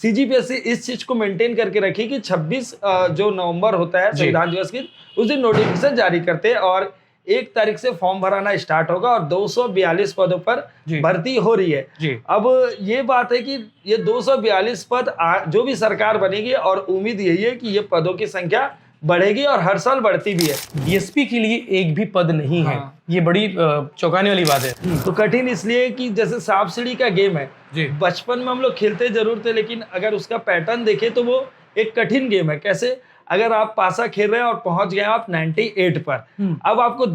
CGPSC इस चीज को मेंटेन करके रखी कि 26 जो नवंबर होता है संविधान दिवस की, उस दिन नोटिफिकेशन जारी करते हैं और 1 तारीख से फॉर्म भराना स्टार्ट होगा और 242 पदों पर भर्ती हो रही है। अब ये बात है कि ये 242 पद जो भी सरकार बनेगी और उम्मीद यही है कि ये पदों की संख्या बढ़ेगी और हर साल बढ़ती भी है। डीएसपी के लिए एक भी पद नहीं है। ये बड़ी चौंकाने वाली बात है। तो कठिन इसलिए कि जैसे सांप सीढ़ी का गेम है, बचपन में हम लोग खेलते जरूर थे, लेकिन अगर उसका पैटर्न देखें तो वो एक कठिन गेम है। कैसे? अगर आप पासा खेल रहे हैं और पहुंच गए आप 98 पर, अब आपको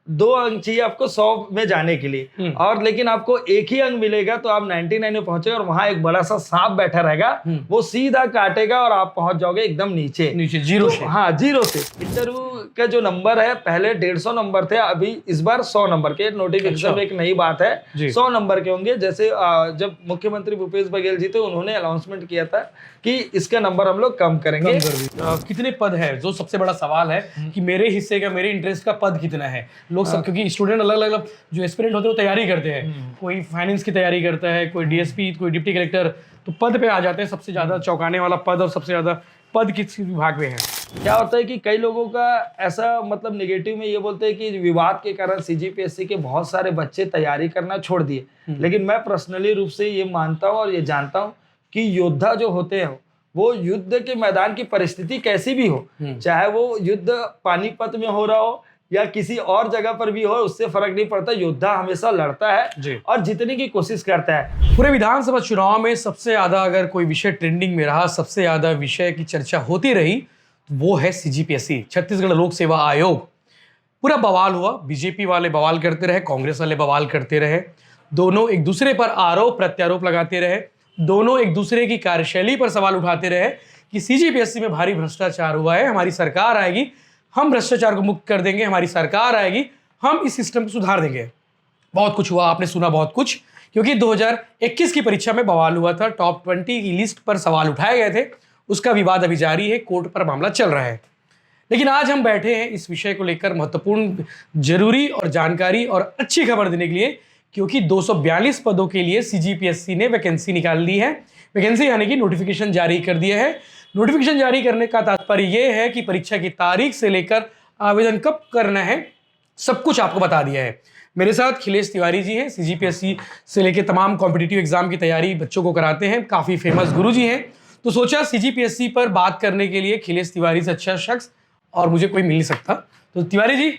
2 अंक चाहिए आपको 100 में जाने के लिए, और लेकिन आपको एक ही अंक मिलेगा तो आप 99 में पहुंचे और वहां एक बड़ा सा सांप बैठा रहेगा, वो सीधा काटेगा और आप पहुंच जाओगे एकदम नीचे जीरो से। हाँ, जीरो से। इंटरव्यू का जो नंबर है, पहले 150 नंबर थे, अभी इस बार 100 नंबर के। नोटिफिकेशन में एक नई बात है, 100 नंबर के होंगे। जैसे जब मुख्यमंत्री भूपेश बघेल जी थे, उन्होंने अनाउंसमेंट किया था कि इसका नंबर हम लोग कम करेंगे। कितने पद है, जो सबसे बड़ा सवाल है कि मेरे हिस्से का, मेरे इंटरेस्ट का पद कितना है। लोग सब, क्योंकि स्टूडेंट अलग अलग जो एस्पिरेंट होते हैं वो तैयारी करते हैं, कोई फाइनेंस की तैयारी करता है, कोई डीएसपी, कोई डिप्टी कलेक्टर, तो पद पे आ जाते हैं। सबसे ज्यादा चौंकाने वाला पद और सबसे ज्यादा पद किस विभाग में है? क्या होता है कि कई लोगों का ऐसा मतलब नेगेटिव में ये बोलते हैं कि विवाद के कारण सीजीपीएससी के बहुत सारे बच्चे तैयारी करना छोड़ दिए, लेकिन मैं पर्सनली रूप से ये मानता हूँ और ये जानता हूँ कि योद्धा जो होते हैं वो युद्ध के मैदान की परिस्थिति कैसी भी हो, चाहे वो युद्ध पानीपत में हो रहा हो या किसी और जगह पर भी हो, उससे फर्क नहीं पड़ता। योद्धा हमेशा लड़ता है और जीतने की कोशिश करता है। पूरे विधानसभा चुनाव में सबसे ज्यादा अगर कोई विषय ट्रेंडिंग में रहा, सबसे ज्यादा विषय की चर्चा होती रही, वो है सीजीपीएससी, छत्तीसगढ़ लोक सेवा आयोग। पूरा बवाल हुआ, बीजेपी वाले बवाल करते रहे, कांग्रेस वाले बवाल करते रहे, दोनों एक दूसरे पर आरोप प्रत्यारोप लगाते रहे, दोनों एक दूसरे की कार्यशैली पर सवाल उठाते रहे कि सीजीपीएससी में भारी भ्रष्टाचार हुआ है, हमारी सरकार आएगी, हम भ्रष्टाचार को मुक्त कर देंगे, हमारी सरकार आएगी, हम इस सिस्टम को सुधार देंगे। बहुत कुछ हुआ, आपने सुना बहुत कुछ, क्योंकि 2021 की परीक्षा में बवाल हुआ था, टॉप 20 की लिस्ट पर सवाल उठाए गए थे, उसका विवाद अभी जारी है, कोर्ट पर मामला चल रहा है। लेकिन आज हम बैठे हैं इस विषय को लेकर महत्वपूर्ण, जरूरी और जानकारी और अच्छी खबर देने के लिए, क्योंकि 242 पदों के लिए सीजीपीएससी ने वैकेंसी निकाल दी है। वैकेंसी यानी कि नोटिफिकेशन जारी कर दिया है। नोटिफिकेशन जारी करने का तात्पर्य यह है कि परीक्षा की तारीख से लेकर आवेदन कब करना है, सब कुछ आपको बता दिया है। मेरे साथ खिलेश तिवारी जी हैं, सीजीपीएससी से लेकर तमाम कॉम्पिटिटिव एग्जाम की तैयारी बच्चों को कराते हैं, काफ़ी फेमस गुरु जी हैं। तो सोचा सीजीपीएससी पर बात करने के लिए खिलेश तिवारी से अच्छा शख्स और मुझे कोई मिल नहीं सकता। तो तिवारी जी,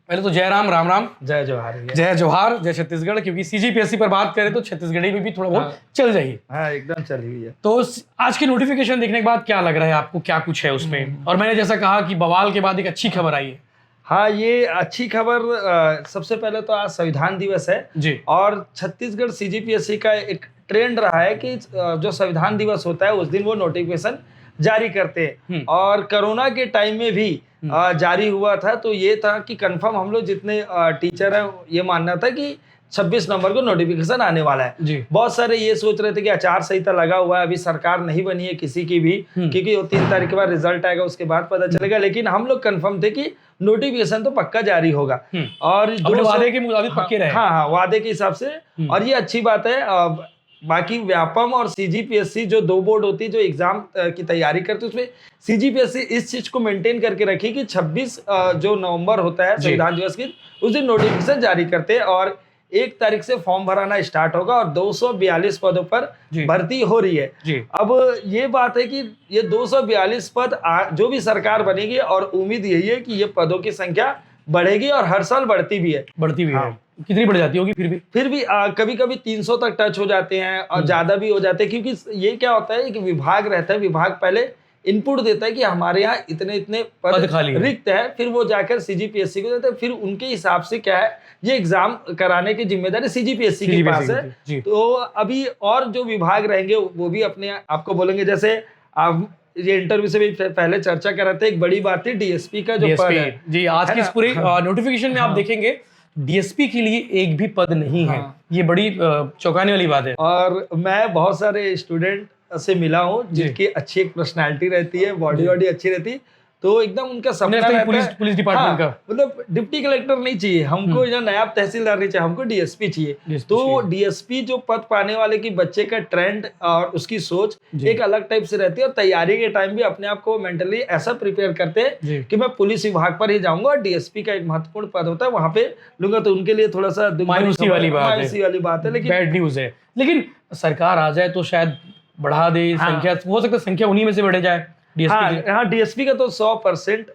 पहले तो जय राम, राम राम। जय जोहार। जय जोहार, जय छत्तीसगढ़। क्योंकि सीजीपीएससी पर बात करें तो छत्तीसगढ़ी में भी थोड़ा बहुत चल जाएगी। हाँ, एकदम चल रही है। तो आज की नोटिफिकेशन देखने के बाद क्या लग रहा है आपको, क्या कुछ है उसमें? और मैंने जैसा कहा कि बवाल के बाद एक अच्छी खबर आई है। हाँ, ये अच्छी खबर। सबसे पहले तो आज संविधान दिवस है जी, और छत्तीसगढ़ सीजीपीएससी का एक ट्रेंड रहा है कि जो संविधान दिवस होता है उस दिन वो नोटिफिकेशन जारी करते हैं, और कोरोना के टाइम में भी जारी हुआ था। तो ये था कि कंफर्म हम लोग जितने टीचर हैं ये मानना था कि 26 नवंबर को नोटिफिकेशन आने वाला है। बहुत सारे ये सोच रहे थे कि आचार संहिता लगा हुआ है, अभी सरकार नहीं बनी है किसी की भी, क्योंकि वो 3 तारीख के बाद रिजल्ट आएगा, उसके बाद पता चलेगा। लेकिन हम लोग कंफर्म थे कि नोटिफिकेशन तो पक्का जारी होगा और वादे के मुताबिक पक्के रहे। हाँ, वादे के हिसाब से, और ये अच्छी बात है। बाकी व्यापम और सीजीपीएससी जो 2 बोर्ड होती है जो एग्जाम की तैयारी करती है, उसमें सीजीपीएससी इस चीज को मेंटेन करके रखी कि 26 जो नवंबर होता है संविधान दिवस की, उस दिन नोटिफिकेशन जारी करते हैं और 1 तारीख से फॉर्म भराना स्टार्ट होगा और 242 पदों पर भर्ती हो रही है। अब ये बात है कि ये 242 पद जो भी सरकार बनेगी और उम्मीद यही है कि ये पदों की संख्या बढ़ेगी और हर साल बढ़ती भी है। हाँ। कितनी बढ़ जाती होगी? फिर भी कभी कभी 300 तक टच हो जाते हैं और ज्यादा भी हो जाते हैं, क्योंकि ये क्या होता है कि विभाग रहता है, विभाग पहले इनपुट देता है कि हमारे यहाँ इतने इतने पद रिक्त है, फिर वो जाकर सीजीपीएससी को देते हैं, फिर उनके हिसाब से क्या है ये एग्जाम कराने की जिम्मेदारी सीजीपीएससी के पास है। तो अभी और जो विभाग रहेंगे वो भी अपने आपको बोलेंगे। जैसे आप ये इंटरव्यू से भी पहले चर्चा कर रहे थे, एक बड़ी बात थी डीएसपी का जो पद है जी। आज की इस पूरे नोटिफिकेशन में आप देखेंगे डीएसपी के लिए एक भी पद नहीं है। ये बड़ी चौंकाने वाली बात है। और मैं बहुत सारे स्टूडेंट से मिला हूँ जिनकी अच्छी एक पर्सनालिटी रहती है, बॉडी अच्छी रहती, तो एकदम उनका सपना नेशनल रहता पुलिस है। पुलिस डिपार्टमेंट हाँ, का। मतलब डिप्टी कलेक्टर नहीं चाहिए हमको, या नायब तहसीलदार नहीं चाहिए हमको, डीएसपी चाहिए। DSP तो चाहिए। डीएसपी जो पद पाने वाले की बच्चे का ट्रेंड और उसकी सोच जी। एक अलग टाइप से रहती है, और तैयारी के टाइम भी अपने आप को मेंटली ऐसा प्रिपेयर करते जी। हैं कि मैं पुलिस विभाग पर ही जाऊंगा, और डीएसपी का एक महत्वपूर्ण पद होता है वहां पे लूंगा। तो उनके लिए थोड़ा सा दुख भरी मायूसी खबर- वाली बात है। मायूसी वाली बात है, लेकिन बैड न्यूज है। लेकिन सरकार आ जाए तो शायद बढ़ा दे हाँ। संख्या, हो सकता है संख्या उन्हीं में से बढ़े जाए डीएसपी की। हाँ डीएसपी का तो 100%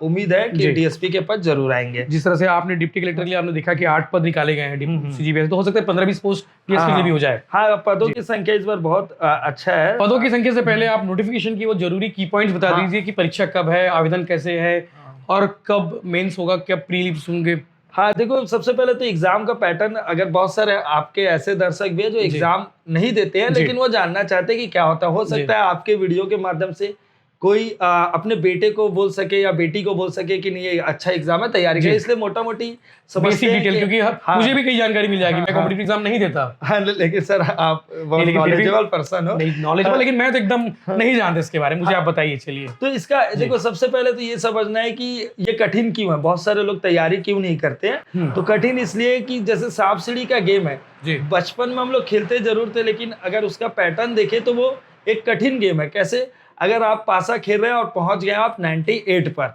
उम्मीद है कि जी। डीएसपी के पद जरूर आएंगे। जिस तरह से आपने डिप्टी कलेक्टर के लिए आपने देखा कि 8 पद निकाले गए हैं सीजीपीएस, तो हो सकता है 15-20 पोस्ट डीएसपी के लिए भी हो जाए। हाँ पदों की संख्या इस बार बहुत अच्छा है। पदों की संख्या से पहले आप नोटिफिकेशन की वो जरूरी की पॉइंट्स बता हाँ। दीजिए कि परीक्षा कब है, आवेदन कैसे है, और कब मेंस होगा, कब प्रीलिम्स होंगे। हाँ देखो, सबसे पहले तो एग्जाम का पैटर्न, अगर बहुत सारे आपके ऐसे दर्शक भी हैं जो एग्जाम नहीं देते हैं जी। लेकिन वो जानना चाहते हैं कि क्या होता है, हो सकता है आपके वीडियो के माध्यम से कोई अपने बेटे को बोल सके या बेटी को बोल सके कि नहीं ये अच्छा एग्जाम है, तैयारी करें। इसलिए मोटा मोटी समझते बेसिक हैं डिटेल, कि- क्योंकि हाँ, मुझे भी कई जानकारी मिल जाएगी, मैं कॉम्पिटिटिव एग्जाम नहीं देता। हाँ लेकिन सर आप बहुत लेकिन फिर भी- नॉलेजेबल पर्सन हो। नहीं नॉलेजेबल, लेकिन मैं तो एकदम नहीं जानता इसके बारे में, मुझे आप बताइए। चलिए, तो इसका देखो, सबसे पहले तो ये समझना है कि ये कठिन क्यों है, बहुत सारे लोग तैयारी क्यों नहीं करते हैं। तो कठिन इसलिए कि जैसे सांप सीढ़ी का गेम है, जी। बचपन में हम लोग खेलते जरूर थे, लेकिन अगर उसका पैटर्न देखें तो वो एक कठिन गेम है। कैसे, अगर आप पासा खेल रहे हैं और पहुंच गए आप 98 पर,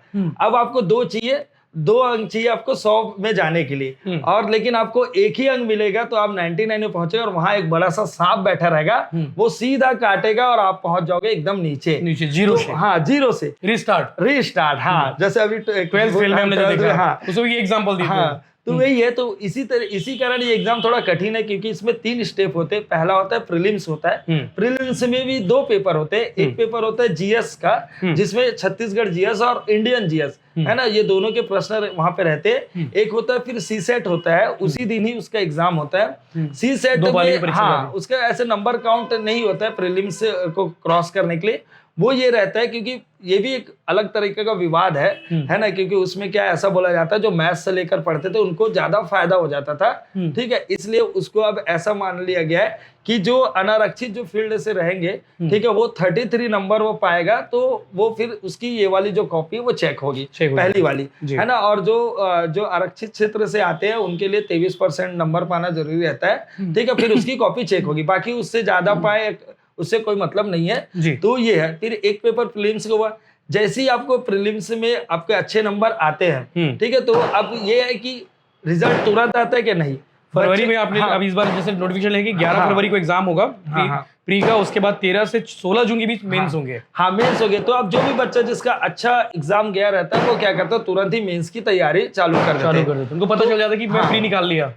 अब आपको 2 चाहिए, 2 अंक चाहिए आपको 100 में जाने के लिए, और लेकिन आपको एक ही अंक मिलेगा तो आप 99 में पहुंचे, और वहां एक बड़ा सा सांप बैठा रहेगा, वो सीधा काटेगा और आप पहुंच जाओगे एकदम नीचे जीरो तो, से हाँ जीरो से रीस्टार्ट। हाँ जैसे अभी 12th फेल में हमने जो देखा, हाँ उसको भी एग्जांपल दिए थे। हाँ तो वही है। तो इसी कारण ये एग्जाम थोड़ा कठिन है, क्योंकि इसमें 3 स्टेप होते हैं। पहला होता है प्रीलिम्स होता है, प्रीलिम्स में भी 2 पेपर होते हैं। एक पेपर होता है जीएस का, जिसमें छत्तीसगढ़ जीएस और इंडियन जीएस है ना, ये दोनों के प्रश्न वहां पे रहते हैं। एक होता है फिर सी सेट होता है, उसी दिन ही उसका एग्जाम होता है। सी सेट में हाँ उसका ऐसे नंबर काउंट नहीं होता है प्रीलिम्स को क्रॉस करने के लिए। वो ये रहता है, क्योंकि ये भी एक अलग तरीके का विवाद है ना, क्योंकि उसमें क्या ऐसा बोला जाता है जो मैथ्स से लेकर पढ़ते थे उनको ज्यादा फायदा हो जाता था, ठीक है। इसलिए उसको अब ऐसा मान लिया गया है कि जो अनारक्षित जो फील्ड से रहेंगे, ठीक है, वो 33 नंबर वो पाएगा, तो वो फिर उसकी ये वाली जो कॉपी है वो चेक होगी, पहली वाली, है ना। और जो आरक्षित क्षेत्र से आते हैं उनके लिए 23% नंबर पाना जरूरी रहता है, ठीक है, फिर उसकी कॉपी चेक होगी। बाकी उससे ज्यादा पाए उससे कोई मतलब नहीं है। तो ये है। फिर एक पेपर प्रीलिम्स का हुआ, जैसे ही आपको प्रीलिम्स में आपके अच्छे नंबर आते हैं, ठीक है, तो अब ये है कि रिजल्ट तुरंत आता है कि नहीं। फरवरी में आपने अब इस बार जैसे नोटिफिकेशन है कि 11 फरवरी को एग्जाम होगा प्री का, उसके बाद 13 से 16 जून के बीच मेंस होंगे। हाँ मेंस हो गए। तो अब जो भी बच्चा जिसका अच्छा एग्जाम गया रहता है वो क्या करता है, तुरंत ही मेंस की तैयारी चालू कर देते हैं। उनको पता चल जाता है कि मैं प्री निकाल लिया।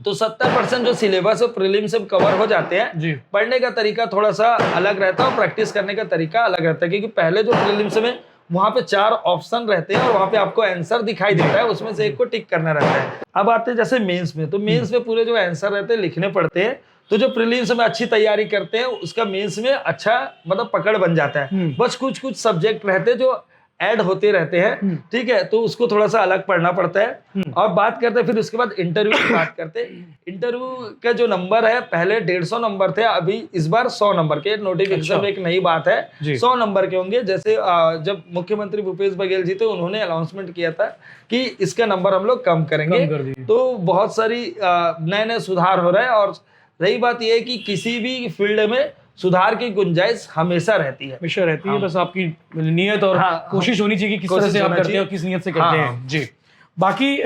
तो 70% जो सिलेबस है प्रीलिम्स से कवर हो जाते हैं। पढ़ने का तरीका थोड़ा सा अलग रहता है और प्रैक्टिस करने का तरीका अलग रहता है, क्योंकि पहले जो प्रीलिम्स में वहां पे 4 ऑप्शन रहते हैं और वहां पे आपको आंसर दिखाई देता है, उसमें से एक को टिक करना रहता है। अब आते हैं जैसे मेंस में, तो मेंस में पूरे जो आंसर रहते हैं लिखने पड़ते हैं। तो जो प्रीलिम्स में अच्छी तैयारी करते हैं उसका मेंस में अच्छा मतलब पकड़ बन जाता है। बस कुछ सब्जेक्ट रहते हैं जो ऐड होते रहते हैं, ठीक है, तो उसको थोड़ा सा अलग पढ़ना पड़ता है। और बात करते हैं फिर उसके बाद इंटरव्यू की बात करते हैं। इंटरव्यू का जो नंबर है, पहले 150 नंबर थे, अभी इस बार 100 नंबर के नोटिफिकेशन में एक नई बात है, 100 नंबर के होंगे। जैसे जब मुख्यमंत्री भूपेश बघेल जी थे उन्होंने अनाउंसमेंट किया था कि इसका नंबर हम लोग कम करेंगे, तो बहुत सारी नए सुधार हो रहा है। और रही बात यह है कि किसी भी फील्ड में सुधार की गुंजाइश हमेशा रहती है, बस आपकी नियत और कोशिश होनी चाहिए कि किस तरह से आप करते हैं और किस नियत से करते हैं। जी, बाकी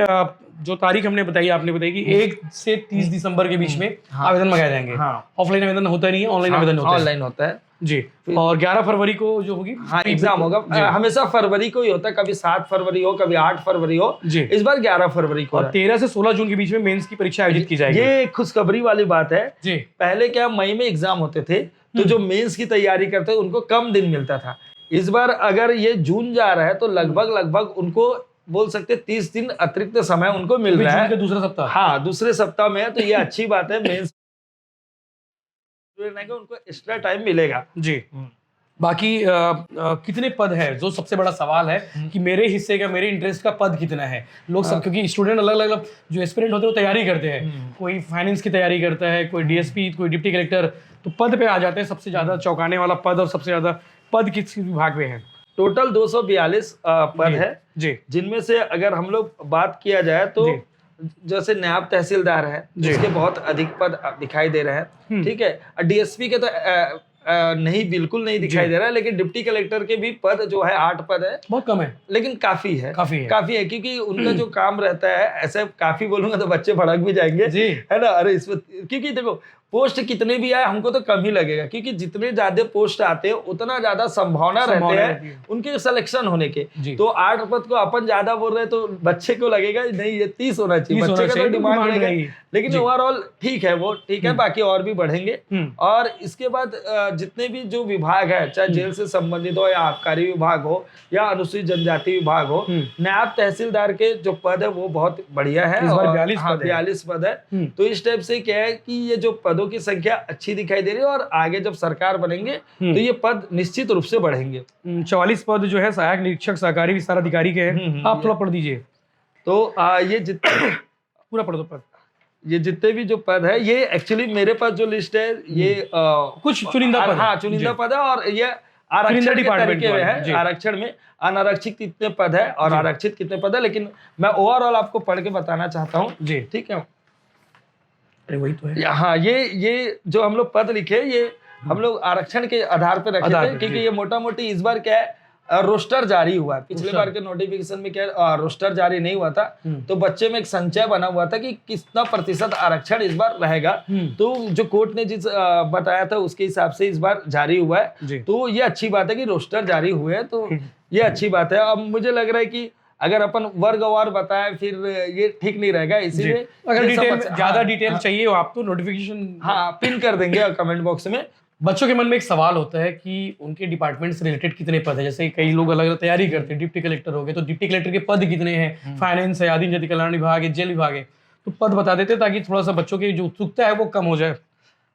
जो तारीख हमने बताई, आपने बताई कि 1 से 30 दिसंबर के बीच में आवेदन मंगाए जाएंगे। ऑफलाइन आवेदन होता नहीं है, ऑनलाइन आवेदन होता है। ऑनलाइन होता है जी। और 11 फरवरी को जो होगी एग्जाम होगा। हमेशा फरवरी को ही होता है, कभी 7 फरवरी हो, कभी 8 फरवरी हो, इस बार 11 फरवरी को। और 13 से 16 जून के बीच में मेंस की परीक्षा आयोजित की जाएगी। ये खुशखबरी वाली बात है जी। पहले क्या मई में एग्जाम होते थे, तो जो मेंस की तैयारी करते हैं उनको कम दिन मिलता था। इस बार अगर ये जून जा रहा है तो लगभग उनको बोल सकते 30 दिन अतिरिक्त समय उनको मिल रहा है। दूसरा सप्ताह, हाँ दूसरे सप्ताह में है, तो ये अच्छी बात है। मेंस उनको एक्स्ट्रा टाइम मिलेगा। जी। बाकी कितने पद है, जो सबसे बड़ा सवाल है कि मेरे हिस्से का, मेरे इंटरेस्ट का पद कितना है। लोग सब, क्योंकि स्टूडेंट अलग अलग जो एस्पिरेंट होते हैं वो तैयारी करते हैं, कोई फाइनेंस की तैयारी करता है, कोई डीएसपी, कोई डिप्टी कलेक्टर, तो पद पे आ जाते हैं। सबसे ज्यादा चौंकाने वाला पद और सबसे ज्यादा पद किस विभाग में है? टोटल 242 पद है, जी जिनमें से अगर हम लोग बात किया जाए तो जैसे नायब तहसीलदार है उसके बहुत अधिक पद दिखाई दे रहे हैं, ठीक है। डीएसपी के तो नहीं, बिल्कुल नहीं दिखाई दे रहा है, लेकिन डिप्टी कलेक्टर के भी पद जो है 8 पद है, बहुत कम है, लेकिन काफी है क्योंकि उनका जो काम रहता है, ऐसे काफी बोलूंगा तो बच्चे भड़क भी जाएंगे, है ना। अरे इसमें क्योंकि देखो पोस्ट कितने भी आए हमको तो कम ही लगेगा, क्योंकि जितने ज्यादा पोस्ट आते हैं उतना ज्यादा संभावना रहते हैं उनके सिलेक्शन होने के। तो 8 पद को अपन ज्यादा बोल रहे हैं तो बच्चे को लगेगा नहीं ये 30 होना चाहिए, बच्चे का तो डिमांड रहेगा, लेकिन ओवरऑल ठीक है, वो ठीक है, बाकी और भी बढ़ेंगे। और इसके बाद जितने भी जो विभाग है, चाहे जेल से संबंधित हो या आबकारी विभाग हो या अनुसूचित जनजाति विभाग हो, नायब तहसीलदार के जो पद है वो बहुत बढ़िया है, 42 पद है। तो इस टाइप से क्या है कि ये जो पदों की संख्या अच्छी दिखाई दे रही है, और आगे जब सरकार बनेंगे तो ये पद निश्चित रूप से बढ़ेंगे। 44 पद जो है सहायक निरीक्षक सहकारी विस्तार अधिकारी के हैं, आप थोड़ा पढ़ दीजिए। तो ये जितने पूरा पढ़ दो पद, ये जितने भी जो पद है, ये एक्चुअली मेरे पास जो लिस्ट है ये कुछ चुनिंदा पद, हाँ चुनिंदा पद है, और ये आरक्षण के तरीके में है। आरक्षण में अनारक्षित कितने पद है और आरक्षित कितने पद है, लेकिन मैं ओवरऑल आपको पढ़ के बताना चाहता हूँ जी, ठीक है। अरे वही तो है। हाँ, ये जो हम लोग पद लिखे, ये हम लोग आरक्षण के आधार पर रखे थे, क्योंकि ये मोटा मोटी इस बार क्या है रोस्टर जारी हुआ है। पिछले बार के नोटिफिकेशन में क्या रोस्टर जारी नहीं हुआ था, तो बच्चे में एक संचय बना हुआ था कि कितना प्रतिशत आरक्षण इस बार रहेगा। तो जो कोर्ट ने जिस बताया था उसके हिसाब से इस बार जारी हुआ है, तो ये अच्छी बात है कि रोस्टर जारी हुए हैं, तो ये अच्छी बात है। अब मुझे लग रहा है कि अगर अपन वर्गवार बताएं फिर ये ठीक नहीं रहेगा, इसीलिए अगर डिटेल ज्यादा डिटेल चाहिए हो आप तो नोटिफिकेशन पिन कर देंगे कमेंट बॉक्स में। बच्चों के मन में एक सवाल होता है कि उनके डिपार्टमेंट से रिलेटेड कितने पद है, जैसे कई लोग अलग अलग तैयारी करते हैं, डिप्टी कलेक्टर हो गए तो डिप्टी कलेक्टर के पद कितने हैं, फाइनेंस है, आदिम जाति कल्याण विभाग है, जेल विभाग है, तो पद बता देते ताकि थोड़ा सा बच्चों की जो उत्सुकता है वो कम हो जाए।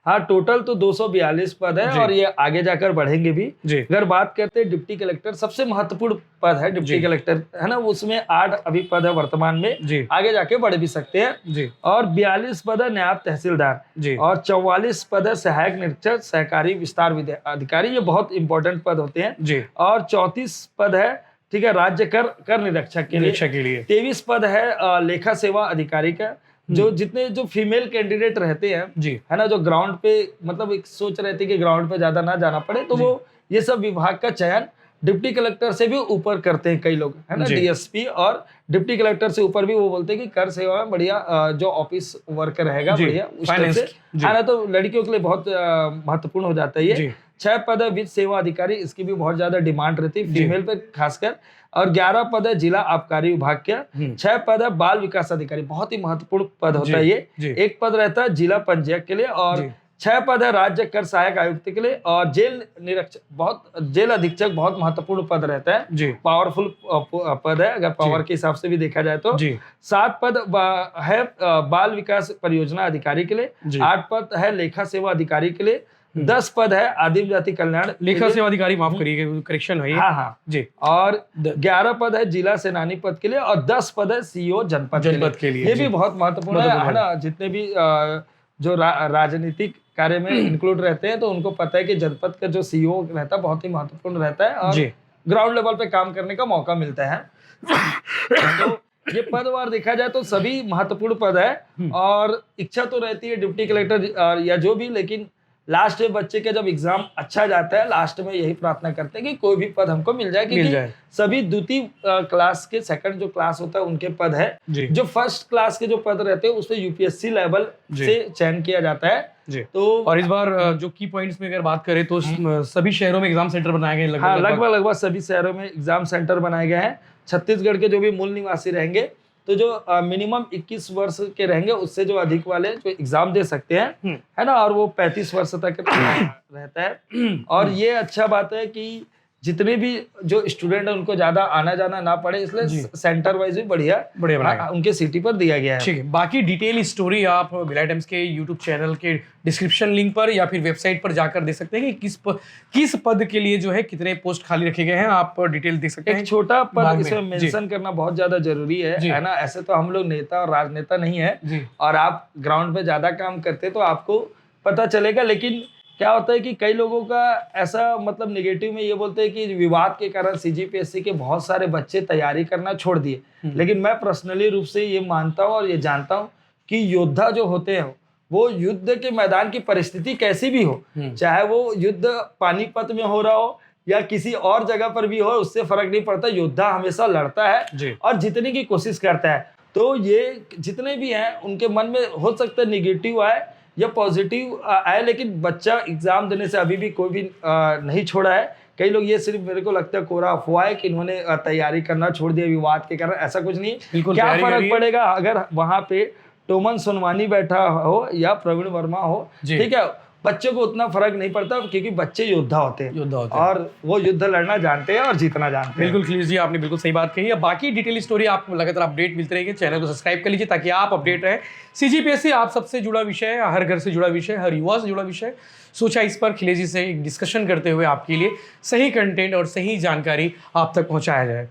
हाँ, टोटल तो 242 पद है और ये आगे जाकर बढ़ेंगे भी। अगर बात करते हैं डिप्टी कलेक्टर, सबसे महत्वपूर्ण पद है डिप्टी कलेक्टर, है ना, उसमें 8 अभी पद है वर्तमान में, आगे जाके बढ़ भी सकते हैं। और 42 पद है नायब तहसीलदार और 44 पद है सहायक निरीक्षक सहकारी विस्तार अधिकारी, ये बहुत इंपॉर्टेंट पद होते हैं। और 34 पद है, ठीक है, राज्य कर निरीक्षक के लिए। 23 पद है लेखा सेवा अधिकारी का, जो जितने जो फीमेल कैंडिडेट रहते हैं है ना, जो ग्राउंड पे मतलब एक सोच रहती है कि ग्राउंड पे ज्यादा ना जाना पड़े, तो वो ये सब विभाग का चयन डिप्टी कलेक्टर से भी ऊपर करते हैं कई लोग, है ना। डीएसपी और डिप्टी कलेक्टर से ऊपर भी वो बोलते हैं कि कर सेवा में बढ़िया जो ऑफिस वर्क रहेगा बढ़िया उस टाइप से, है ना। तो लड़कियों के लिए बहुत महत्वपूर्ण हो जाता है ये। 6 पद है वित्त सेवा अधिकारी, इसकी भी बहुत ज्यादा डिमांड रहती है फीमेल पे खासकर। और 11 पद है जिला आबकारी विभाग के। 6 पद है बाल विकास अधिकारी, बहुत ही महत्वपूर्ण पद होता है ये। 1 पद रहता है जिला पंजीयक के लिए और 6 पद है राज्य कर सहायक आयुक्त के लिए। और जेल निरीक्षक, बहुत जेल अधीक्षक बहुत महत्वपूर्ण पद रहता है, पावरफुल पद है अगर पावर के हिसाब से भी देखा जाए तो। 7 पद है बाल विकास परियोजना अधिकारी के लिए। 8 पद है लेखा सेवा अधिकारी के लिए। 10 पद है आदिम जाति कल्याण लेखा सेवा अधिकारी, माफ करिए करेक्शन है। हाँ जी। और 11 पद है जिला सेनानी पद के लिए और 10 पद है सीओ जनपद के लिए। ये भी बहुत महत्वपूर्ण है ना। जितने भी जो राजनीतिक कार्य में इंक्लूड रहते हैं तो उनको पता है कि जनपद का जो सीईओ रहता है बहुत ही महत्वपूर्ण रहता है और ग्राउंड लेवल पे काम करने का मौका मिलता है। तो ये पदवार देखा जाए तो सभी महत्वपूर्ण पद है और इच्छा तो रहती है डिप्टी कलेक्टर या जो भी, लेकिन लास्ट में बच्चे का जब एग्जाम अच्छा जाता है लास्ट में यही प्रार्थना करते हैं कि कोई भी पद हमको मिल जाए, क्योंकि सभी द्वितीय क्लास के सेकंड जो क्लास होता है उनके पद है। जो फर्स्ट क्लास के जो पद रहते हैं उसमें यूपीएससी लेवल से चयन किया जाता है। तो और इस बार जो की पॉइंट्स में अगर बात करें तो सभी शहरों में एग्जाम सेंटर बनाए गए, लगभग सभी शहरों में एग्जाम सेंटर बनाए गए हैं। छत्तीसगढ़ के जो भी मूल निवासी रहेंगे तो जो मिनिमम 21 वर्ष के रहेंगे उससे जो अधिक वाले जो एग्जाम दे सकते हैं, है ना। और वो 35 वर्ष तक रहता है। और ये अच्छा बात है कि जितने भी जो स्टूडेंट है उनको ज्यादा आना जाना ना पड़े, इसलिए सेंटर वाइज भी बढ़िया उनके सिटी पर दिया गया है। ठीक है, बाकी डिटेल स्टोरी आप भिलाई टाइम्स के यूट्यूब चैनल के डिस्क्रिप्शन लिंक पर या फिर वेबसाइट पर जाकर देख सकते हैं कि किस पद के लिए जो है कितने पोस्ट खाली रखे गए हैं, आप डिटेल देख सकते हैं। एक छोटा पद इसमें मेंशन करना बहुत ज्यादा जरूरी है ना। ऐसे तो हम लोग नेता और राजनेता नहीं है और आप ग्राउंड पे ज्यादा काम करते तो आपको पता चलेगा, लेकिन क्या होता है कि कई लोगों का ऐसा मतलब नेगेटिव में ये बोलते हैं कि विवाद के कारण सीजीपीएससी के बहुत सारे बच्चे तैयारी करना छोड़ दिए। लेकिन मैं पर्सनली रूप से ये मानता हूँ और ये जानता हूँ कि योद्धा जो होते हैं वो युद्ध के मैदान की परिस्थिति कैसी भी हो, चाहे वो युद्ध पानीपत में हो रहा हो या किसी और जगह पर भी हो, उससे फर्क नहीं पड़ता। योद्धा हमेशा लड़ता है और जीतने की कोशिश करता है। तो ये जितने भी हैं उनके मन में हो सकता है निगेटिव आए या पॉजिटिव आए, लेकिन बच्चा एग्जाम देने से अभी भी कोई भी नहीं छोड़ा है। कई लोग ये सिर्फ मेरे को लगता है कोरा अफवाह है कि इन्होंने तैयारी करना छोड़ दिया विवाद के कारण, ऐसा कुछ नहीं। क्या फर्क पड़ेगा अगर वहां पे टोमन सोनवानी बैठा हो या प्रवीण वर्मा हो, ठीक है, बच्चे को उतना फर्क नहीं पड़ता क्योंकि बच्चे योद्धा होते हैं और वो युद्ध लड़ना जानते हैं और जीतना जानते हैं। बिल्कुल खिलेश जी, आपने बिल्कुल सही बात कही है। बाकी डिटेल स्टोरी आपको लगातार अपडेट मिलते रहेंगे, चैनल को सब्सक्राइब कर लीजिए ताकि आप अपडेट रहें। सीजीपीएससी आप सबसे जुड़ा विषय है, हर घर से जुड़ा विषय, हर युवा से जुड़ा विषय। सोचा इस पर खिलेश जी से एक डिस्कशन करते हुए आपके लिए सही कंटेंट और सही जानकारी आप तक पहुंचाया जाए।